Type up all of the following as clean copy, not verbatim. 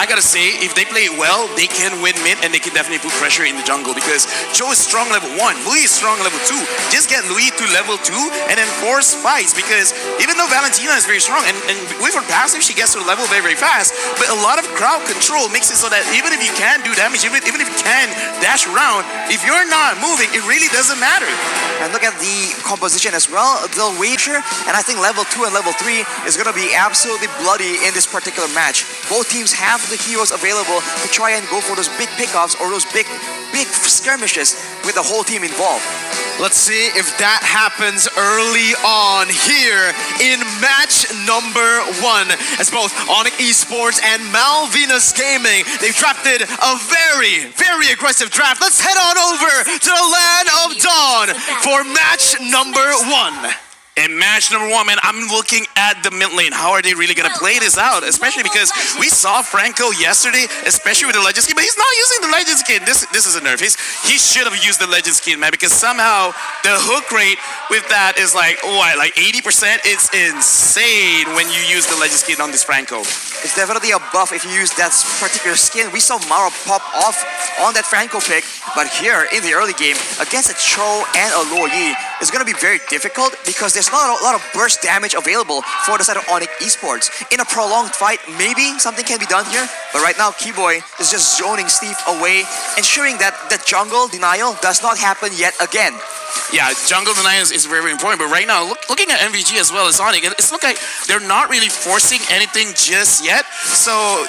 I gotta say, if they play it well, they can win mid and they can definitely put pressure in the jungle because Joe is strong level 1, Louis is strong level 2. Just get Louis to level 2 and then force fights because even though Valentina is very strong and with her passive, she gets to the level very, very fast, but a lot of crowd control makes it so that even if you can do damage, even if you can dash around, if you're not moving, it really doesn't matter. And look at the composition as well. They'll wager, and I think level 2 and level 3 is going to be absolutely bloody in this particular match. Both teams have the heroes available to try and go for those big pickoffs or those big skirmishes with the whole team involved. Let's see if that happens early on here in match number 1. As both ONIC Esports and Malvinas Gaming, they've drafted a very, very aggressive draft. Let's head on over to the Land of Dawn for match number 1. In match number 1, man, I'm looking at the mid lane. How are they really going to play this out? Especially because we saw Franco yesterday, especially with the Legend skin, but he's not using the Legend skin. This is a nerf. He should have used the Legend skin, man, because somehow the hook rate with that is like 80%. It's insane when you use the Legend skin on this Franco. It's definitely a buff if you use that particular skin. We saw Mara pop off on that Franco pick, but here in the early game, against a Cho and a Luo Yi, it's going to be very difficult because there's not a lot of burst damage available for the side of ONIC Esports. In a prolonged fight, maybe something can be done here, but right now Keyboy is just zoning Steve away, ensuring that the jungle denial does not happen yet again. Yeah, jungle denial is very, very important, but right now, looking at MVG as well as ONIC, it's look like they're not really forcing anything just yet, so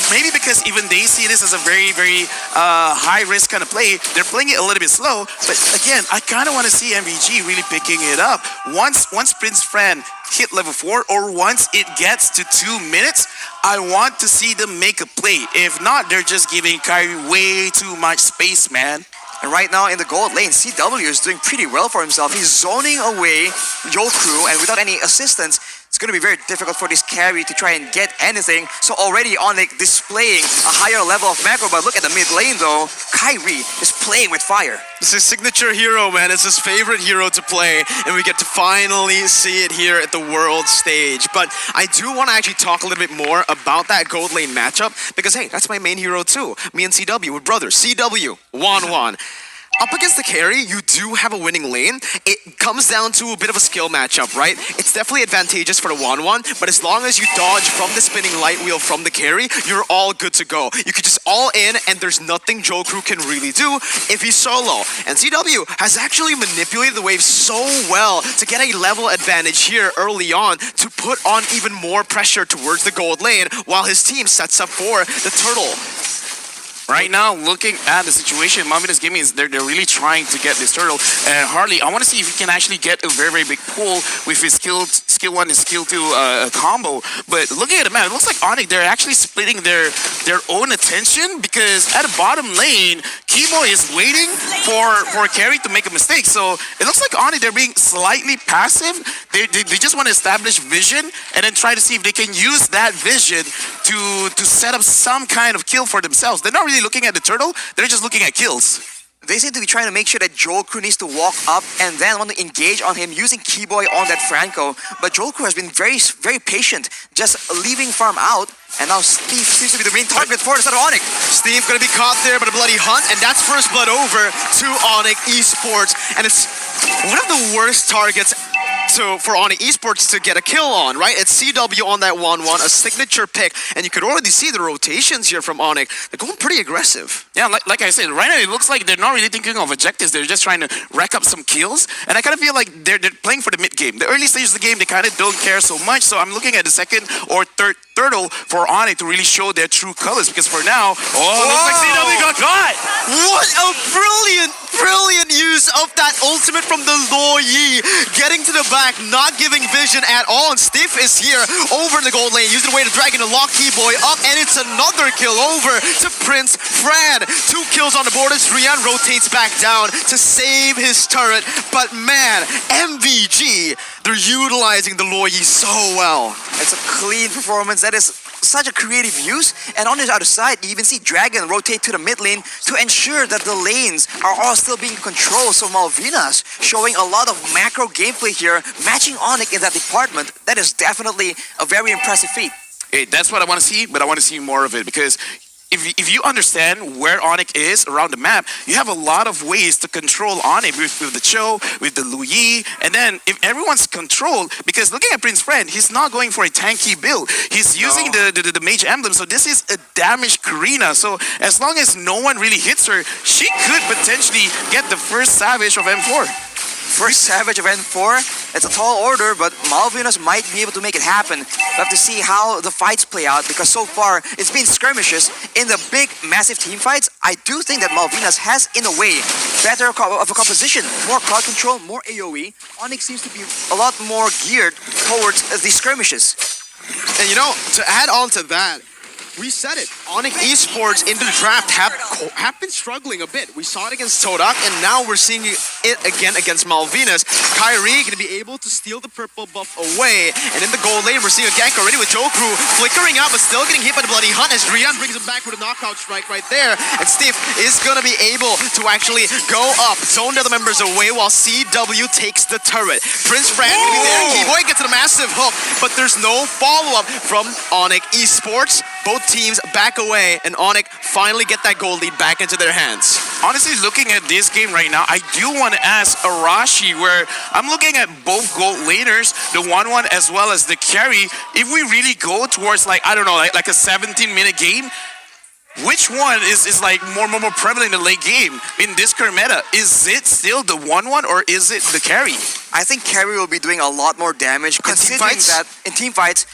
maybe because even they see this as a very, very high-risk kind of play, they're playing it a little bit slow, but again, I kind of want to see MVG really picking it up. Once Prince Fran hit level 4 or once it gets to 2 minutes, I want to see them make a play. If not, they're just giving Kyrie way too much space, man. And right now in the gold lane, CW is doing pretty well for himself. He's zoning away Joe-Crew, and without any assistance, it's going to be very difficult for this carry to try and get anything. So already ONIC displaying a higher level of macro, but look at the mid lane though. Kyrie is playing with fire. This is signature hero, man. It's his favorite hero to play, and we get to finally see it here at the world stage. But I do want to actually talk a little bit more about that gold lane matchup, because hey, that's my main hero too. Me and CW, we're brothers. CW, 1-1. Up against the carry, you do have a winning lane. It comes down to a bit of a skill matchup, right? It's definitely advantageous for the 1-1, but as long as you dodge from the spinning light wheel from the carry, you're all good to go. You could just all in, and there's nothing Joe-Crew can really do if he's solo. And CW has actually manipulated the wave so well to get a level advantage here early on to put on even more pressure towards the gold lane while his team sets up for the turtle. Right now, looking at the situation, Malvinas Gaming is they're really trying to get this turtle. And Harley, I want to see if he can actually get a very, very big pull with his skill 1 and skill 2 combo. But looking at it, man, it looks like ONIC, they're actually splitting their own attention because at the bottom lane, Keyboy is waiting for carry to make a mistake. So it looks like ONIC, they're being slightly passive. They just want to establish vision and then try to see if they can use that vision to set up some kind of kill for themselves. They're not really looking at the turtle, they're just looking at kills. They seem to be trying to make sure that Joe-Crew needs to walk up and then want to engage on him using Keyboy on that Franco. But Joe-Crew has been very, very patient, just leaving farm out. And now Steve seems to be the main target for the side of ONIC. Steve gonna be caught there by the bloody hunt, and that's first blood over to ONIC Esports. And it's one of the worst targets for ONIC Esports to get a kill on, right? It's CW on that 1-1, a signature pick, and you could already see the rotations here from ONIC. They're going pretty aggressive. Yeah, like I said, right now it looks like they're not really thinking of objectives. They're just trying to rack up some kills, and I kind of feel like they're playing for the mid game. The early stages of the game, they kind of don't care so much, so I'm looking at the second or third turtle for ONIC to really show their true colors, because for now, looks like CW got caught! What a brilliant use of that ultimate from the Luo Yi, getting to the back, not giving vision at all, and Stiff is here over in the gold lane, using the way to Dragon to lock Keyboy up, and it's another kill over to Prince Fran. 2 kills on the board as Rian rotates back down to save his turret, but man, MVG, they're utilizing the Luo Yi so well. It's a clean performance. That is such a creative use. And on the other side, you even see Dragon rotate to the mid lane to ensure that the lanes are all still being controlled. So Malvinas showing a lot of macro gameplay here, matching ONIC in that department. That is definitely a very impressive feat. That's what I want to see, but I want to see more of it because if you understand where ONIC is around the map, you have a lot of ways to control ONIC with the Cho, with the Lu Yi, and then if everyone's controlled, because looking at Prince Friend, he's not going for a tanky build. He's using the mage emblem, so this is a damaged Karina. So as long as no one really hits her, she could potentially get the first Savage of M4. First Savage of N4, it's a tall order, but Malvinas might be able to make it happen. We have to see how the fights play out, because so far it's been skirmishes. In the big, massive team fights, I do think that Malvinas has, in a way, better of a composition, more crowd control, more AoE. ONIC seems to be a lot more geared towards the skirmishes. And you know, to add on to that, we said it. ONIC Esports in the draft have been struggling a bit. We saw it against Todak, and now we're seeing it again against Malvinas. Kyrie going to be able to steal the purple buff away, and in the gold lane, we're seeing a gank already with Joku flickering out, but still getting hit by the Bloody Hunt as Drian brings him back with a knockout strike right there. And Steve is going to be able to actually go up, zone the other members away while CW takes the turret. Prince Fran going to be there. Keyboy gets a massive hook, but there's no follow-up from ONIC Esports. Both teams back away, and ONIC finally get that gold lead back into their hands. Honestly, looking at this game right now, I do want to ask Arashi, where I'm looking at both gold laners, the 1-1 as well as the carry. If we really go towards like a 17-minute game, which one is like more prevalent in the late game in this current meta? Is it still the 1-1 or is it the carry? I think carry will be doing a lot more damage, considering that in team fights,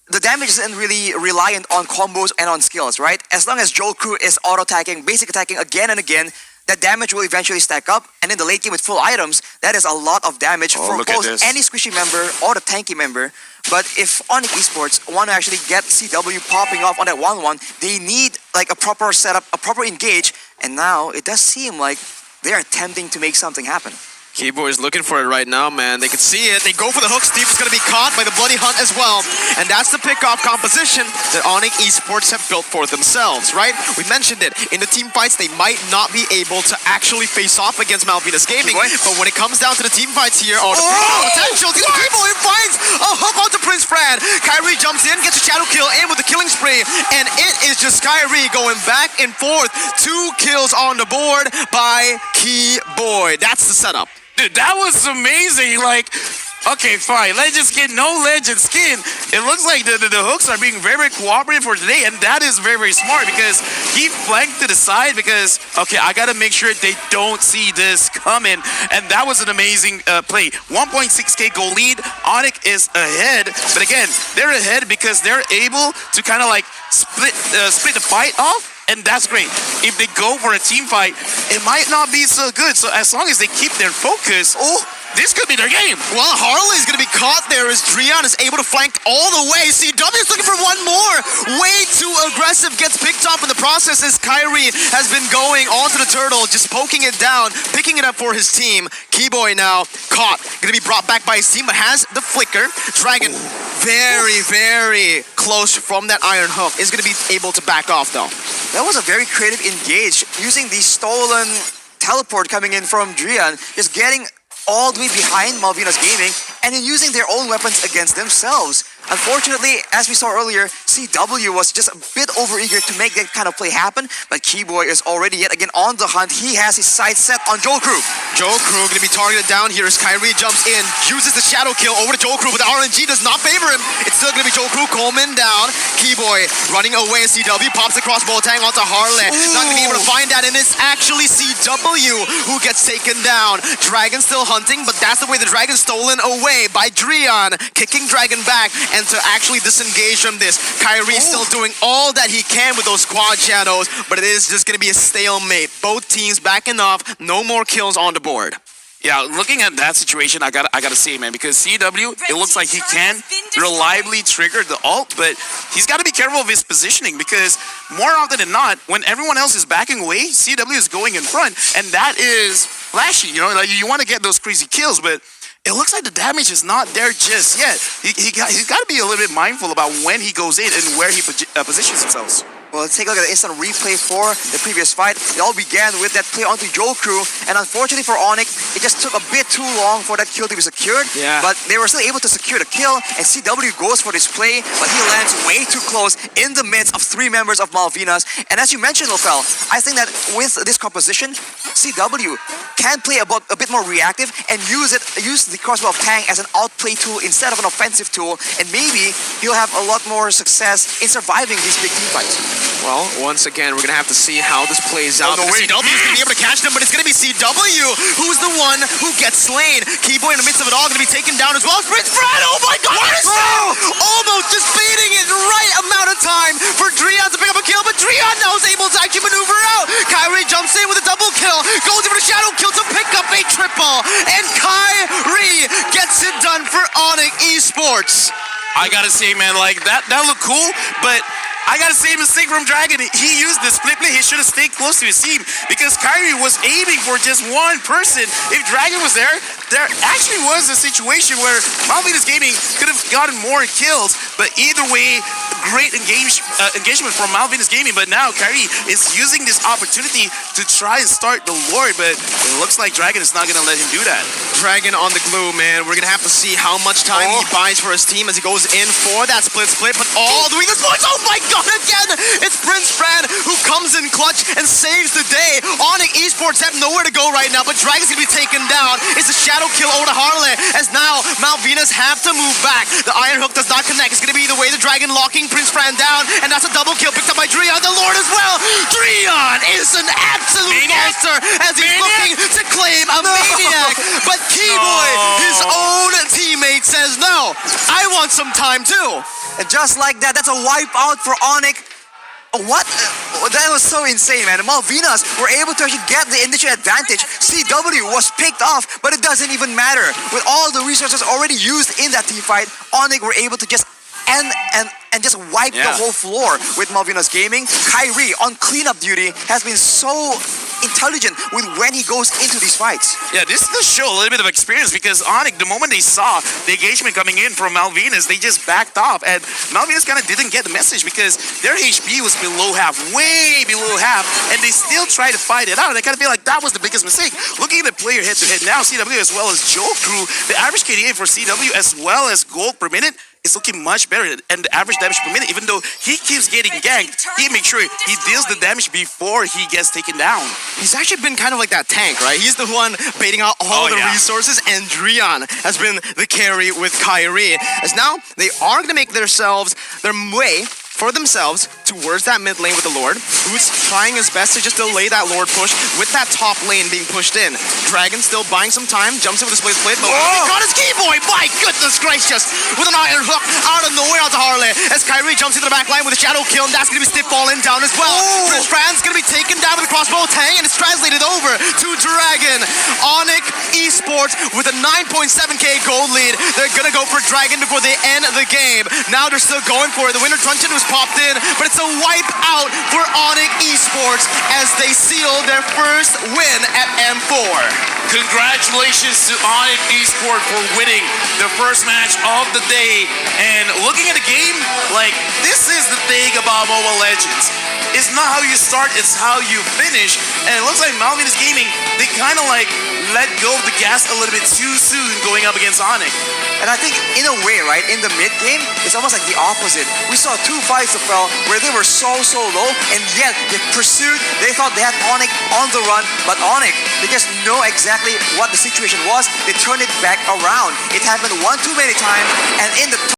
the damage isn't really reliant on combos and on skills, right? As long as Joel Crew is auto-attacking, basic attacking again and again, that damage will eventually stack up. And in the late game with full items, that is a lot of damage for both any squishy member or the tanky member. But if ONIC Esports want to actually get CW popping off on that 1-1, they need like a proper setup, a proper engage. And now it does seem like they're attempting to make something happen. Keyboy is looking for it right now, man. They can see it. They go for the hook. Steve is going to be caught by the Bloody Hunt as well. And that's the pick-off composition that ONIC Esports have built for themselves, right? We mentioned it. In the team fights, they might not be able to actually face off against Malvinas Gaming. But when it comes down to the team fights here, the potential, Keyboy finds a hook onto Prince Fran. Kyrie jumps in, gets a shadow kill in with the killing spree. And it is just Kyrie going back and forth. 2 kills on the board by Keyboy. That's the setup. Dude, that was amazing. Like, okay, fine. Let's just get no legend skin. It looks like the hooks are being very cooperative for today, and that is very smart because he flanked to the side because, okay, I got to make sure they don't see this coming. And that was an amazing play. 1.6k goal lead. ONIC is ahead. But again, they're ahead because they're able to kind of like split the fight off. And that's great. If they go for a team fight, it might not be so good. So as long as they keep their focus, this could be their game. Well, Harley's going to be caught there as Drian is able to flank all the way. CW is looking for one more. Way too aggressive. Gets picked off in the process as Kyrie has been going onto the turtle, just poking it down, picking it up for his team. Keyboy now caught. Going to be brought back by his team, but has the flicker. Dragon very close from that iron hook. Is going to be able to back off though. That was a very creative engage, using the stolen teleport coming in from Drian, just getting all the way behind Malvinas Gaming, and then using their own weapons against themselves. Unfortunately, as we saw earlier, CW was just a bit overeager to make that kind of play happen, but Keyboy is already yet again on the hunt. He has his sights set on Joel Crew. Joel Crew going to be targeted down here as Kyrie jumps in, uses the shadow kill over to Joel Crew, but the RNG does not favor him. It's still going to be Joel Crew, Coleman down. Keyboy running away as CW pops across Boltang onto Harley. Not going to be able to find that, and it's actually CW who gets taken down. Dragon still hunting, but that's the way the Dragon's stolen away by Drian, kicking Dragon back, and to actually disengage from this. Kyrie still doing all that he can with those quad shadows, but it is just going to be a stalemate. Both teams backing off, no more kills on the board. Yeah, looking at that situation, I gotta say, man, because CW, it looks like he can reliably trigger the ult, but he's got to be careful of his positioning because more often than not, when everyone else is backing away, CW is going in front, and that is flashy. You know, like you want to get those crazy kills, but it looks like the damage is not there just yet. He's got to be a little bit mindful about when he goes in and where he positions himself. Well, let's take a look at the instant replay for the previous fight. It all began with that play onto Jokru, and unfortunately for ONIC, it just took a bit too long for that kill to be secured. Yeah. But they were still able to secure the kill, and CW goes for this play, but he lands way too close in the midst of 3 members of Malvinas. And as you mentioned, Lofel, I think that with this composition, CW can play a bit more reactive and use the crossbow of Tang as an outplay tool instead of an offensive tool, and maybe he'll have a lot more success in surviving these big team fights. Well, once again, we're going to have to see how this plays out. no way. CW is going to be able to catch them, but it's going to be CW who's the one who gets slain. Keyboy in the midst of it all going to be taken down as well. Prince Fred, oh my god! What is that? Almost just beating it right amount of time for Drian to pick up a kill, but Drian now is able to actually maneuver out. Kyrie jumps in with a double kill, goes in for the shadow kill to pick up a triple, and Kyrie gets it done for ONIC Esports. I gotta say, man, like that looked cool, but I gotta say, mistake from Dragon. He used the split play. He should have stayed close to his team because Kyrie was aiming for just one person. If Dragon was there actually was a situation where Malvinas Gaming could have gotten more kills. But either way, great engagement from Malvinas Gaming. But now Kyrie is using this opportunity to try and start the Lord. But it looks like Dragon is not gonna let him do that. Dragon on the glue, man. We're gonna have to see how much time he buys for his team as he goes in for that split, but all the way this points. Oh my god, again! It's Prince Fran who comes in clutch and saves the day. ONIC Esports have nowhere to go right now, but Dragon's gonna be taken down. It's a shadow kill over to Harley, as now Malvinas have to move back. The Iron Hook does not connect. It's gonna be the way the Dragon locking Prince Fran down, and that's a double kill picked up by Drian, the Lord as well. Drian is an absolute monster as he's looking to claim a maniac, but Keyboy, his own teammate, says no, I want some time too. And just like that, that's a wipeout for ONIC. What? That was so insane, man. The Malvinas were able to actually get the initial advantage. CW was picked off, but it doesn't even matter. With all the resources already used in that team fight, ONIC were able to just end and just wipe the whole floor with Malvinas Gaming. Kyrie on cleanup duty has been so intelligent with when he goes into these fights. Yeah, this does show a little bit of experience because ONIC, the moment they saw the engagement coming in from Malvinas, they just backed off, and Malvinas kind of didn't get the message because their HP was below half, way below half, and they still tried to fight it out. And I kind of feel like that was the biggest mistake. Looking at the player head-to-head now, CW as well as Jokru, the average KDA for CW as well as gold per minute is looking much better, and the average damage per minute, even though he keeps getting ganked, he makes sure he deals the damage before he gets taken down. He's actually been kind of like that tank, right? He's the one baiting out all the resources, and Drian has been the carry with Kyrie. As now, they are going to make their way for themselves towards that mid lane with the Lord, who's trying his best to just delay that Lord push with that top lane being pushed in. Dragon still buying some time, jumps in with a split, but oh my god, it's Keyboy! My goodness gracious! With an Iron Hook out of nowhere onto Harley, as Kyrie jumps into the back line with a shadow kill, and that's gonna be stiff falling down as well. Prince Fran's gonna be taken down with a crossbow Tang, and it's translated over to Dragon. ONIC Esports with a 9.7k gold lead. They're gonna go for Dragon before they end the game. Now they're still going for it. The winner Truncheon was popped in, but it's a wipe out for ONIC Esports as they seal their first win at M4. Congratulations to ONIC Esports for winning the first match of the day. And looking at the game, like, this is the thing about Mobile Legends. It's not how you start, it's how you finish. And it looks like Malvinas Gaming, they kind of like let go of the gas a little bit too soon going up against ONIC. And I think in a way, right, in the mid game, it's almost like the opposite. We saw 2 fights of fell where they were so low, and yet they pursued, they thought they had ONIC on the run, but ONIC, they just know exactly what the situation was. They turned it back around. It happened one too many times, and in the